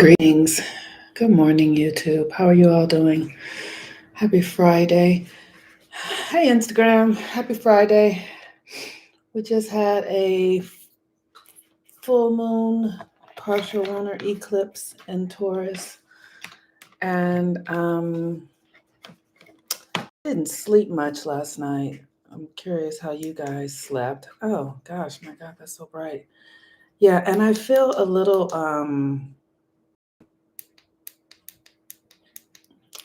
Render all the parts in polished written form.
Greetings. Good morning, YouTube. How are you all doing? Happy Friday. Hey, Instagram. Happy Friday. We just had a full moon, partial lunar eclipse in Taurus, and didn't sleep much last night. I'm curious how you guys slept. Oh gosh, my God, that's so bright. Yeah, and I feel a little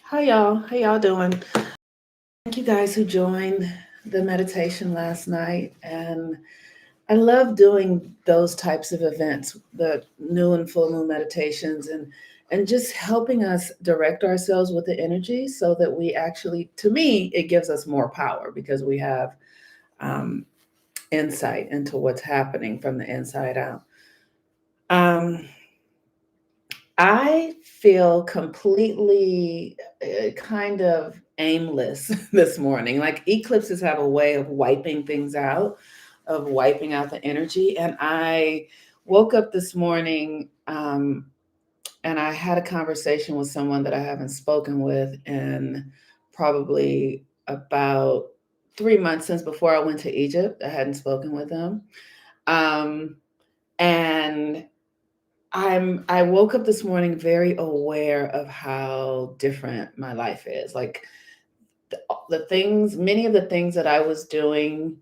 Hi y'all. How y'all doing? Thank you guys who joined the meditation last night. And I love doing those types of events, the new and full moon meditations, and just helping us direct ourselves with the energy so that we actually, to me, it gives us more power because we have um, insight into what's happening from the inside out. Um, I feel completely kind of aimless this morning. Like eclipses have a way of wiping things out, of wiping out the energy. And I woke up this morning and I had a conversation with someone that I haven't spoken with in probably about 3 months since before I went to Egypt. I hadn't spoken with them. Um, and I woke up this morning very aware of how different my life is. Like the things, many of the things that I was doing,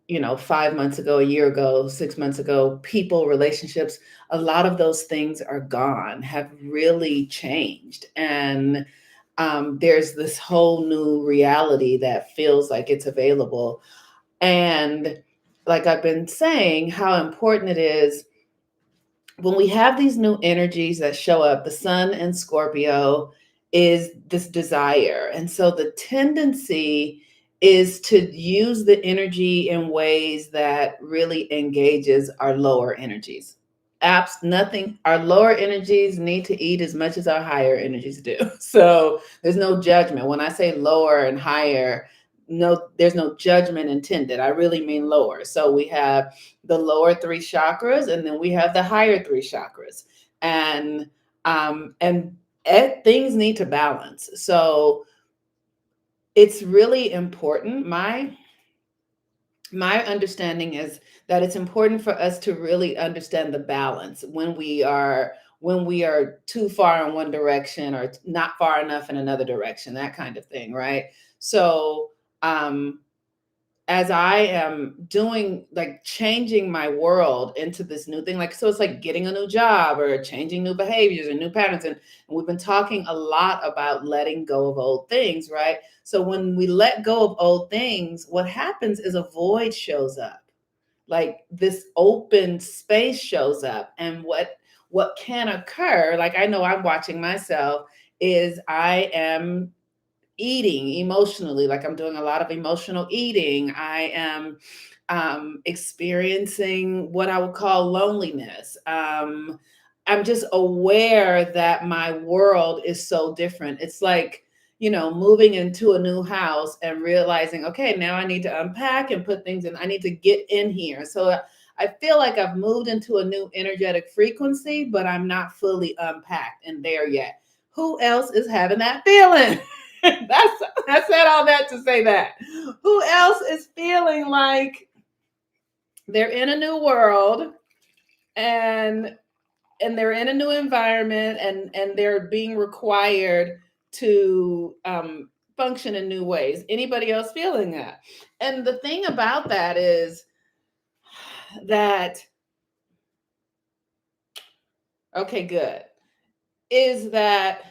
5 months ago, a year ago, 6 months ago, people, relationships, a lot of those things are gone, have really changed. And there's this whole new reality that feels like it's available. And like I've been saying, how important it is when we have these new energies that show up. The sun in Scorpio is this desire. And so the tendency is to use the energy in ways that really engages our lower energies. Apps, nothing, our lower energies need to eat as much as our higher energies do. So there's no judgment. When I say lower and higher, no, there's no judgment intended. I really mean lower. So we have the lower three chakras, and then we have the higher three chakras, and things need to balance. So it's really important. My understanding is that it's important for us to really understand the balance when we are too far in one direction or not far enough in another direction, that kind of thing, right? So um as I am doing, like, changing my world into this new thing, like, so it's like getting a new job or changing new behaviors or new patterns. And we've been talking a lot about letting go of old things, right? So when we let go of old things, what happens is a void shows up, like this open space shows up. And what can occur, like I know I'm watching myself, is I am eating emotionally, like I'm doing a lot of emotional eating. I am experiencing what I would call loneliness. I'm just aware that my world is so different. It's like, moving into a new house and realizing, okay, now I need to unpack and put things in. I need to get in here. So I feel like I've moved into a new energetic frequency, but I'm not fully unpacked and there yet. Who else is having that feeling? I said all that to say that. Who else is feeling like they're in a new world, and they're in a new environment, and they're being required to function in new ways? Anybody else feeling that? And the thing about that is that, okay, good, is that,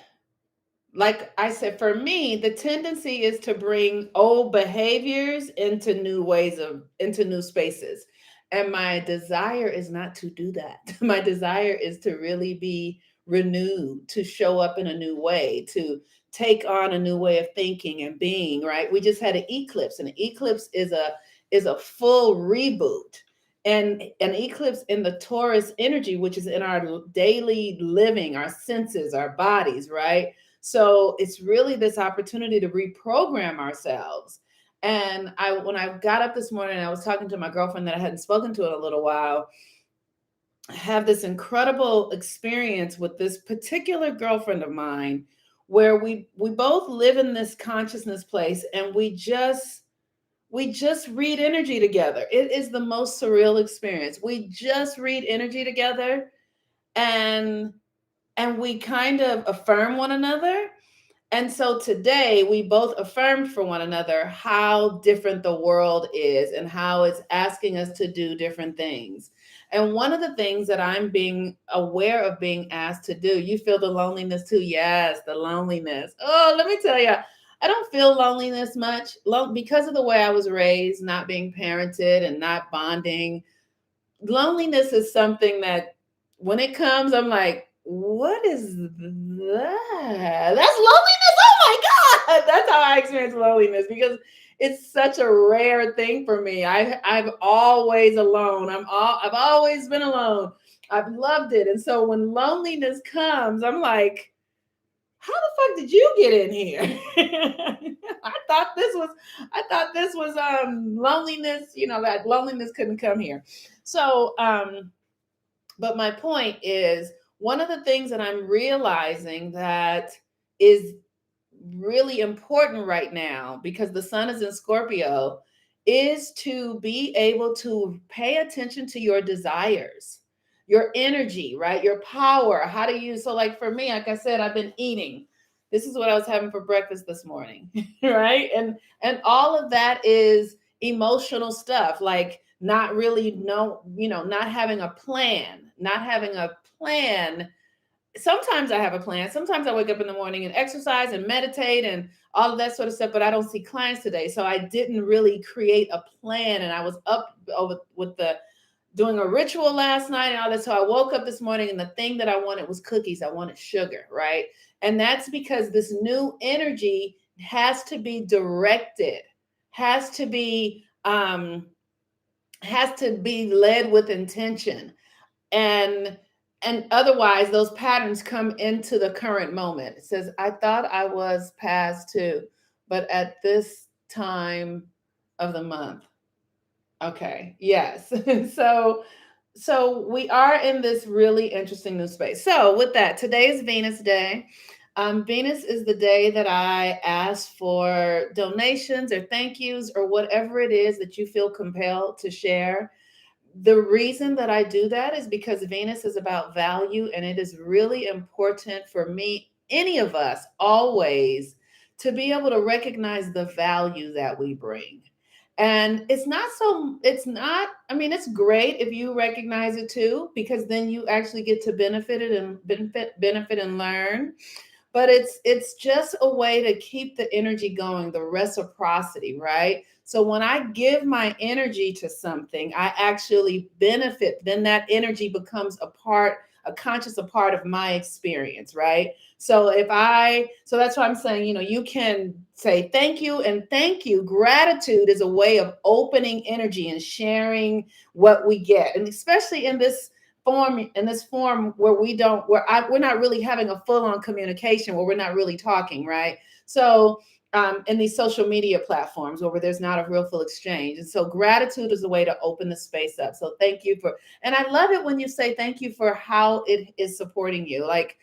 like I said, for me, the tendency is to bring old behaviors into new spaces. And my desire is not to do that. My desire is to really be renewed, to show up in a new way, to take on a new way of thinking and being, right? We just had an eclipse, and an eclipse is a full reboot. And an eclipse in the Taurus energy, which is in our daily living, our senses, our bodies, right? So it's really this opportunity to reprogram ourselves. And when I got up this morning, I was talking to my girlfriend that I hadn't spoken to in a little while. have this incredible experience with this particular girlfriend of mine where we both live in this consciousness place, and we just read energy together. It is the most surreal experience. We just read energy together, and we kind of affirm one another. And so today we both affirmed for one another how different the world is and how it's asking us to do different things. And one of the things that I'm being aware of being asked to do, you feel the loneliness too? Yes, the loneliness. Oh, let me tell you, I don't feel loneliness much because of the way I was raised, not being parented and not bonding. Loneliness is something that when it comes, I'm like, what is that? That's loneliness. Oh my God. That's how I experience loneliness, because it's such a rare thing for me. I've always alone. I've always been alone. I've loved it. And so when loneliness comes, I'm like, how the fuck did you get in here? I thought this was loneliness, that loneliness couldn't come here. So but my point is, one of the things that I'm realizing that is really important right now, because the sun is in Scorpio, is to be able to pay attention to your desires, your energy, right? Your power. How do you, so like for me, like I said, I've been eating. This is what I was having for breakfast this morning, right? And all of that is emotional stuff, like not really not having a plan, not having a plan. Sometimes I have a plan. Sometimes I wake up in the morning and exercise and meditate and all of that sort of stuff, but I don't see clients today. So I didn't really create a plan. And I was up over with the doing a ritual last night and all that. So I woke up this morning and the thing that I wanted was cookies. I wanted sugar, right? And that's because this new energy has to be directed, has to be led with intention. And otherwise those patterns come into the current moment. It says, I thought I was past two, but at this time of the month. Okay, yes. so we are in this really interesting new space. So with that, today is Venus Day. Venus is the day that I ask for donations or thank yous or whatever it is that you feel compelled to share. The reason that I do that is because Venus is about value, and it is really important for me, any of us, always to be able to recognize the value that we bring. And I mean, it's great if you recognize it too, because then you actually get to benefit and learn. But it's just a way to keep the energy going, the reciprocity, right? So when I give my energy to something, I actually benefit. Then that energy becomes a conscious a part of my experience, right? So that's why I'm saying, you can say thank you, and thank you. Gratitude is a way of opening energy and sharing what we get. And especially in this form where we're not really having a full-on communication, where we're not really talking, right? So in these social media platforms where there's not a real full exchange. And so gratitude is a way to open the space up. So thank you and I love it when you say thank you for how it is supporting you. Like,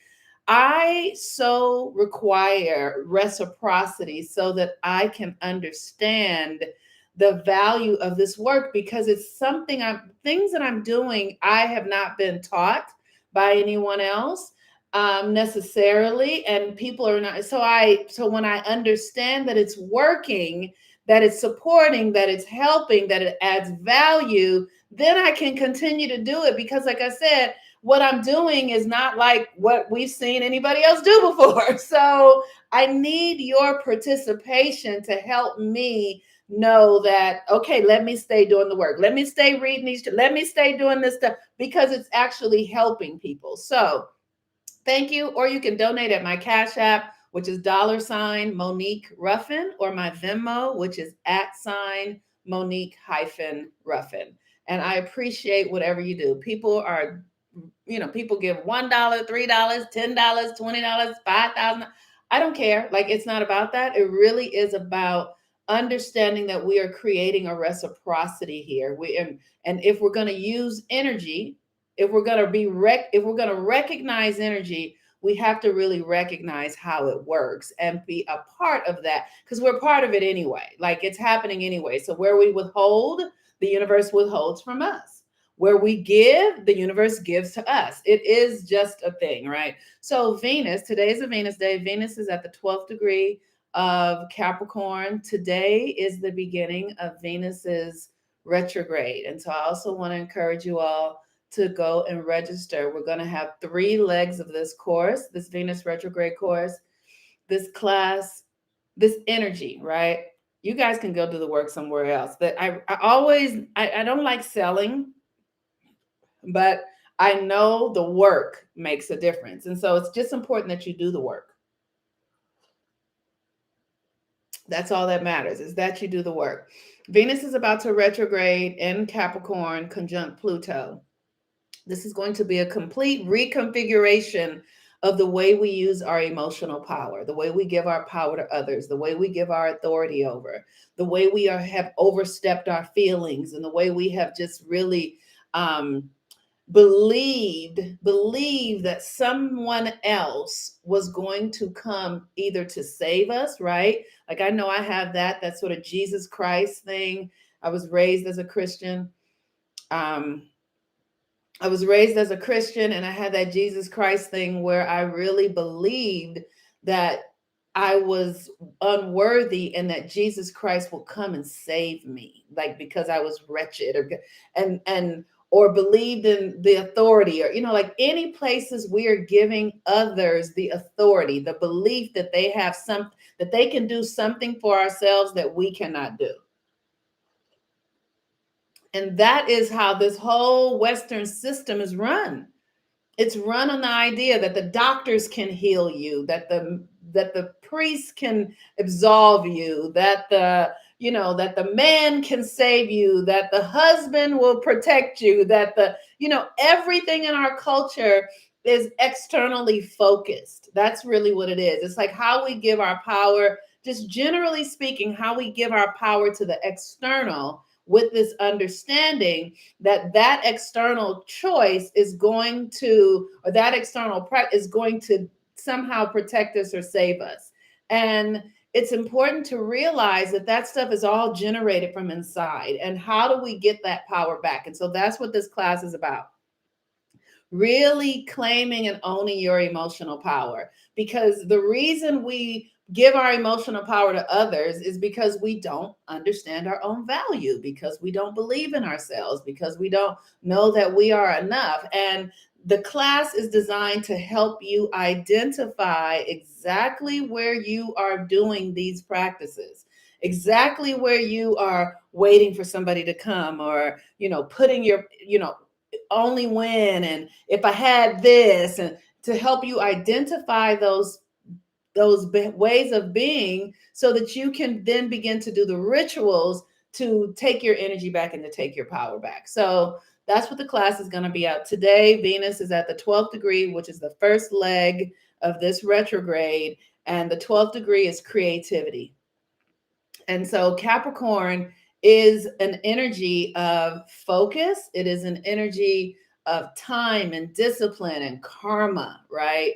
I so require reciprocity so that I can understand the value of this work, because it's things that I'm doing, I have not been taught by anyone else necessarily, and people are not. So when I understand that it's working, that it's supporting, that it's helping, that it adds value, then I can continue to do it, because like I said, what I'm doing is not like what we've seen anybody else do before. So I need your participation to help me know that, okay, let me stay doing the work. Let me stay reading let me stay doing this stuff, because it's actually helping people. So thank you. Or you can donate at my Cash App, which is $Monique Ruffin, or my Venmo, which is @Monique-Ruffin. And I appreciate whatever you do. People give $1, $3, $10, $20, 5,000. I don't care. Like, it's not about that. It really is about understanding that we are creating a reciprocity here. And if we're going to use energy, If we're going to if we're going to recognize energy, we have to really recognize how it works and be a part of that, because we're part of it anyway. Like, it's happening anyway. So where we withhold, the universe withholds from us. Where we give, the universe gives to us. It is just a thing, right? So Venus, today is a Venus day. Venus is at the 12th degree of Capricorn. Today is the beginning of Venus's retrograde. And so I also want to encourage you all to go and register. We're going to have 3 legs of this course, this Venus retrograde course, this class, this energy, right? You guys can go do the work somewhere else. But I don't like selling, but I know the work makes a difference. And so it's just important that you do the work. That's all that matters, is that you do the work. Venus is about to retrograde in Capricorn conjunct Pluto. This is going to be a complete reconfiguration of the way we use our emotional power, the way we give our power to others, the way we give our authority over, the way we have overstepped our feelings, and the way we have just really believed that someone else was going to come either to save us, right? Like, I know I have that sort of Jesus Christ thing. I was raised as a Christian. And I had that Jesus Christ thing where I really believed that I was unworthy and that Jesus Christ will come and save me, like, because I was wretched, or believed in the authority, or, like, any places we are giving others the authority, the belief that they have that they can do something for ourselves that we cannot do. And that is how this whole Western system is run. It's run on the idea that the doctors can heal you, that the priests can absolve you, that the man can save you, that the husband will protect you, that everything in our culture is externally focused. That's really what it is. It's like how we give our power, just generally speaking, how we give our power to the external, with this understanding that external choice is going to, or that external practice is going to somehow protect us or save us. And it's important to realize that stuff is all generated from inside. And how do we get that power back? And so that's what this class is about. Really claiming and owning your emotional power. Because the reason we give our emotional power to others is because we don't understand our own value, because we don't believe in ourselves, because we don't know that we are enough. And the class is designed to help you identify exactly where you are doing these practices, exactly where you are waiting for somebody to come, or, putting your, only when, and if I had this, and to help you identify those ways of being, so that you can then begin to do the rituals to take your energy back and to take your power back. So that's what the class is going to be out today. Venus is at the 12th degree, which is the first leg of this retrograde. And the 12th degree is creativity. And so Capricorn is an energy of focus. It is an energy of time and discipline and karma, right?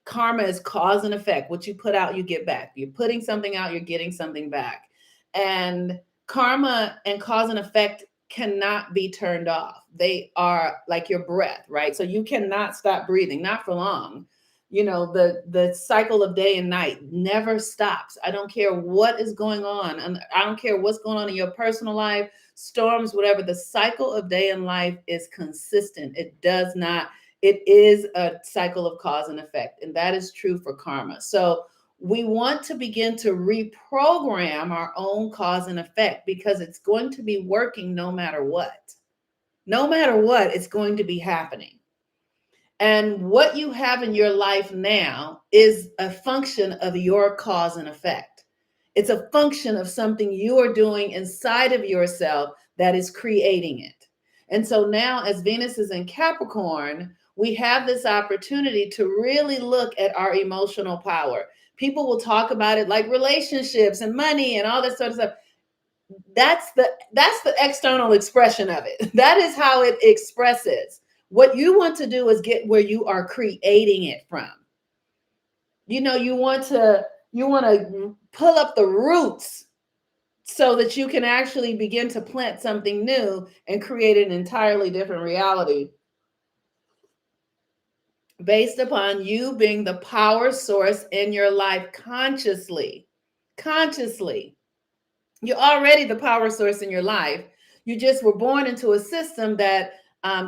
Karma is cause and effect. What you put out, you get back. You're putting something out, you're getting something back. And karma and cause and effect cannot be turned off. They are like your breath, right? So you cannot stop breathing, not for long. The cycle of day and night never stops. I don't care what is going on. And I don't care what's going on in your personal life, storms, whatever. The cycle of day and life is consistent. It is a cycle of cause and effect. And that is true for karma. So we want to begin to reprogram our own cause and effect, because it's going to be working no matter what. No matter what, it's going to be happening. And what you have in your life now is a function of your cause and effect. It's a function of something you are doing inside of yourself that is creating it. And so now, as Venus is in Capricorn, we have this opportunity to really look at our emotional power. People will talk about it like relationships and money and all this sort of stuff. That's the external expression of it. That is how it expresses. What you want to do is get where you are creating it from. You want to pull up the roots so that you can actually begin to plant something new and create an entirely different reality based upon you being the power source in your life consciously. Consciously. You're already the power source in your life. You just were born into a system that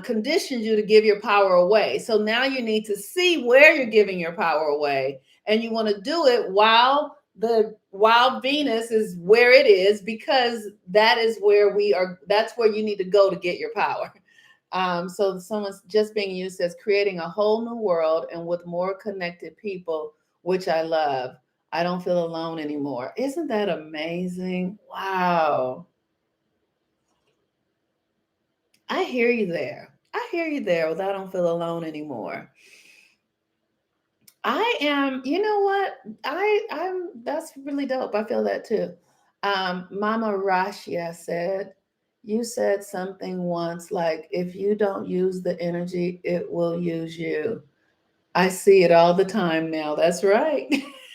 conditions you to give your power away. So now you need to see where you're giving your power away, and you want to do it while Venus is where it is, because that is where we are. That's where you need to go to get your power. So someone's just being used as creating a whole new world and with more connected people, which I love. I don't feel alone anymore. Isn't that amazing? Wow. I hear you there. I hear you there with I don't feel alone anymore. I am, you know what? I'm that's really dope. I feel that too. Mama Rashia said, you said something once like, if you don't use the energy, it will use you. I see it all the time now. That's right.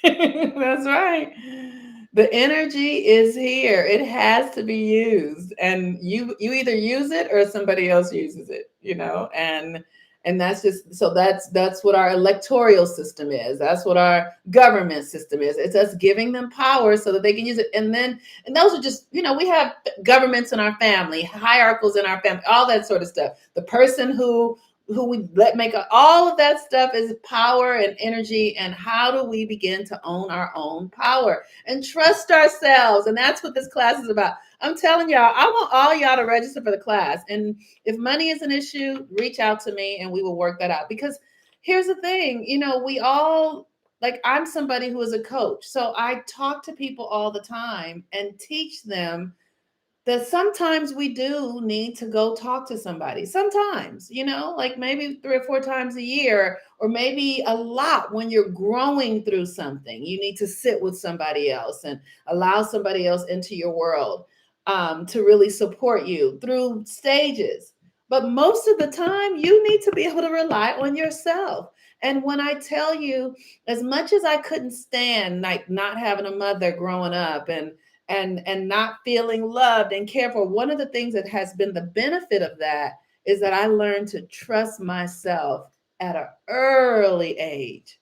That's right. The energy is here. It has to be used. And you either use it or somebody else uses it, and that's just so that's what our electoral system is. That's what our government system is. It's us giving them power so that they can use it. And those are just, we have governments in our family, hierarchs in our family, all that sort of stuff. The person who we let make all of that stuff is power and energy. And how do we begin to own our own power and trust ourselves? And that's what this class is about. I'm telling y'all, I want all y'all to register for the class. And if money is an issue, reach out to me and we will work that out. Because here's the thing, we all, like, I'm somebody who is a coach. So I talk to people all the time and teach them that sometimes we do need to go talk to somebody. Sometimes, like maybe 3 or 4 times a year, or maybe a lot when you're growing through something. You need to sit with somebody else and allow somebody else into your world, to really support you through stages. But most of the time, you need to be able to rely on yourself. And when I tell you, as much as I couldn't stand like not having a mother growing up and not feeling loved and cared for, one of the things that has been the benefit of that is that I learned to trust myself at an early age.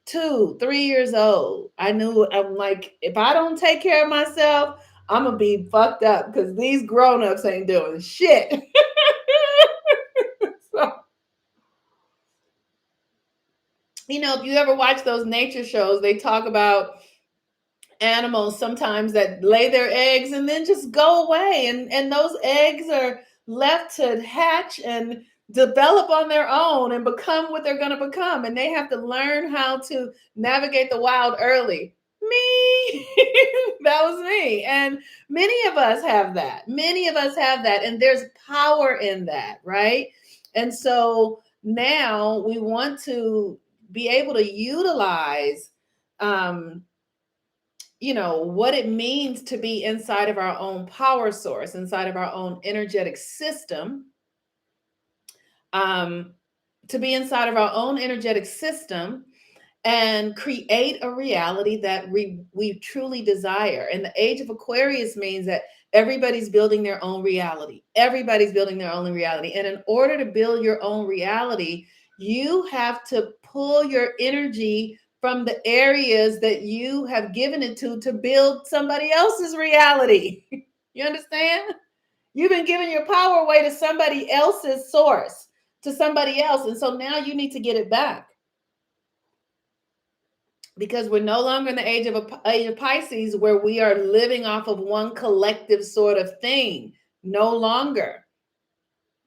2, 3 years old, I knew, I'm like, if I don't take care of myself, I'm gonna be fucked up because these grown-ups ain't doing shit. So, if you ever watch those nature shows, they talk about animals sometimes that lay their eggs and then just go away, and those eggs are left to hatch and develop on their own and become what they're going to become, and they have to learn how to navigate the wild early. Me. That was me. And many of us have that, and there's power in that, right? And so now we want to be able to utilize, um what it means to be inside of our own power source, inside of our own energetic system, um, to be inside of our own energetic system and create a reality that we truly desire. And the age of Aquarius means that everybody's building their own reality. Everybody's building their own reality. And in order to build your own reality, you have to pull your energy from the areas that you have given it to build somebody else's reality. You understand? You've been giving your power away to somebody else's source, to somebody else. And so now you need to get it back, because we're no longer in the age of Pisces, where we are living off of one collective sort of thing. No longer.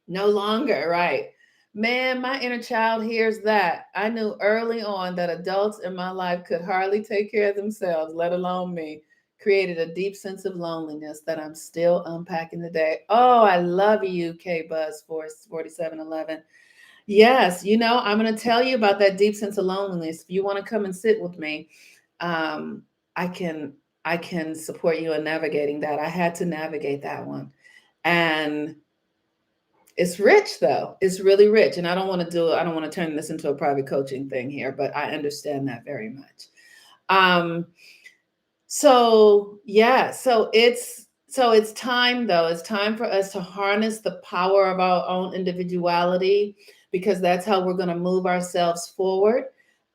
No longer, right? Man, my inner child hears that. I knew early on that adults in my life could hardly take care of themselves, let alone me. Created a deep sense of loneliness that I'm still unpacking today. Oh, I love you, K Buzz 4711. Yes, I'm going to tell you about that deep sense of loneliness. If you want to come and sit with me, um, I can I can support you in navigating that. I had to navigate that one, and It's rich though. It's really rich. And I don't want to turn this into a private coaching thing here, but I understand that very much. Um, so yeah, so it's time though. It's time for us to harness the power of our own individuality, because that's how we're going to move ourselves forward.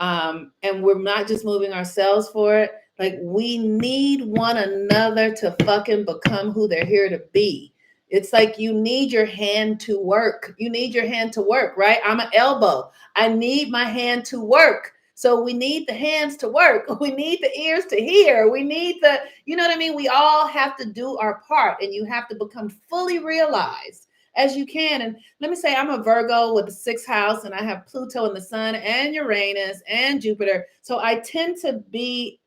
And we're not just moving ourselves forward. Like, we need one another to fucking become who they're here to be. It's like you need your hand to work. You need your hand to work, right? I'm an elbow. I need my hand to work. So we need the hands to work. We need the ears to hear. We need the, you know what I mean? We all have to do our part, and you have to become fully realized as you can. And let me say, I'm a Virgo with the sixth house, and I have Pluto in the sun and Uranus and Jupiter. So I tend to be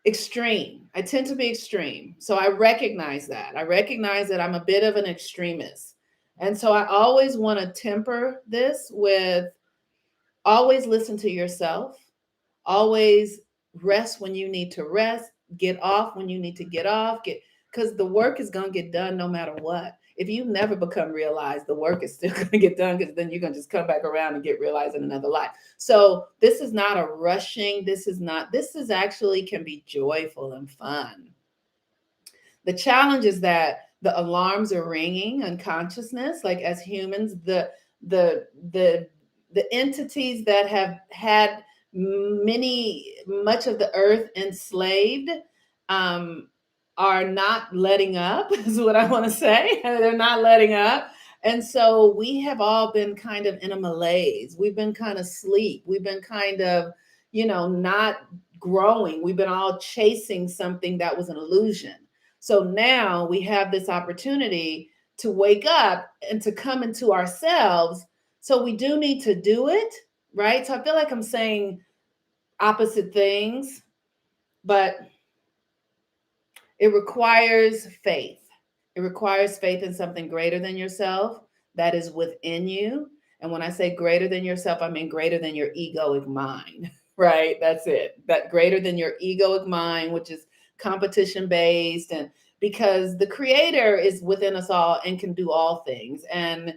extreme. I tend to be extreme. So I recognize that. I recognize that I'm a bit of an extremist. And so I always want to temper this with always listen to yourself, always rest when you need to rest, get off when you need to get off, because the work is going to get done no matter what. If you never become realized, the work is still going to get done, because then you're going to just come back around and get realized in another life. So this is not a rushing. This is actually can be joyful and fun. The challenge is that the alarms are ringing on consciousness. Like, as humans, the the entities that have had much of the earth enslaved, um, are not letting up, is what I want to say. They're not letting up. And so we have all been kind of in a malaise. We've been kind of asleep. We've been kind of, not growing. We've been all chasing something that was an illusion. So now we have this opportunity to wake up and to come into ourselves. So we do need to do it, right? So I feel like I'm saying opposite things, but it requires faith. It requires faith in something greater than yourself that is within you. And when I say greater than yourself, I mean greater than your egoic mind, right? That's it. That greater than your egoic mind, which is competition based. And because the creator is within us all and can do all things. And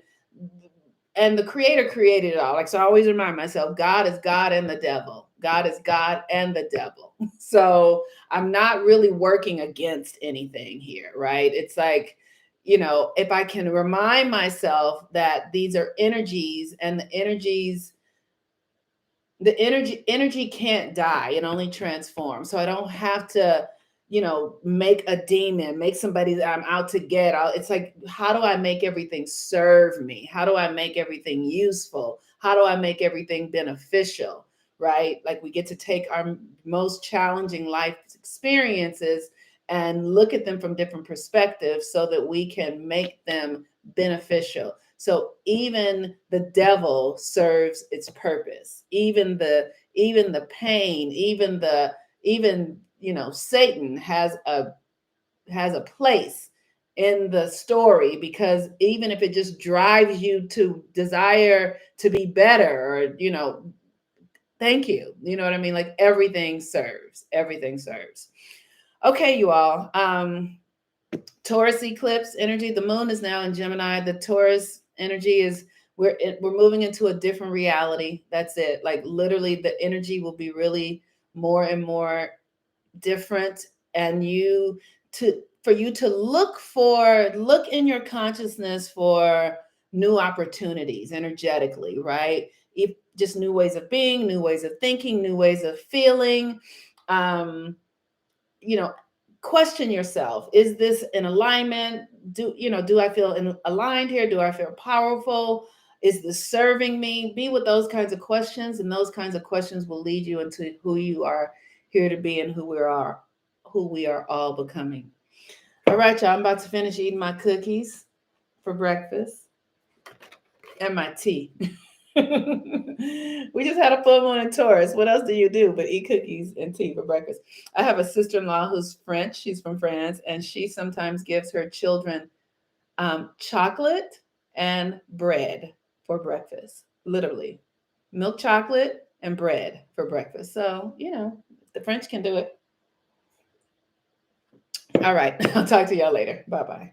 the creator created it all. Like, so I always remind myself, God is God and the devil. God is God and the devil. So I'm not really working against anything here, right? It's like, if I can remind myself that these are energies, and the energy can't die. It only transforms. So I don't have to, make a demon, make somebody that I'm out to get. It's like, how do I make everything serve me? How do I make everything useful? How do I make everything beneficial? Right? Like, we get to take our most challenging life experiences and look at them from different perspectives so that we can make them beneficial. So even the devil serves its purpose. Even the pain, even Satan has a place in the story, because even if it just drives you to desire to be better, or thank you. You know what I mean? Like, everything serves. Everything serves. Okay, you all. Taurus eclipse energy. The moon is now in Gemini. The Taurus energy is we're moving into a different reality. That's it. Like, literally, the energy will be really more and more different, and for you to look in your consciousness for new opportunities energetically, right? If just new ways of being, new ways of thinking, new ways of feeling. um you know Question yourself, is this in alignment? Do I feel aligned here? Do I feel powerful? Is this serving me? Be with those kinds of questions, and those kinds of questions will lead you into who you are here to be, and who we are all becoming. All right, y'all, I'm about to finish eating my cookies for breakfast and my tea. We just had a full moon in Taurus. What else do you do but eat cookies and tea for breakfast? I have a sister-in-law who's French. She's from France, and she sometimes gives her children chocolate and bread for breakfast. Literally, milk chocolate and bread for breakfast. So, the French can do it. All right. I'll talk to y'all later. Bye-bye.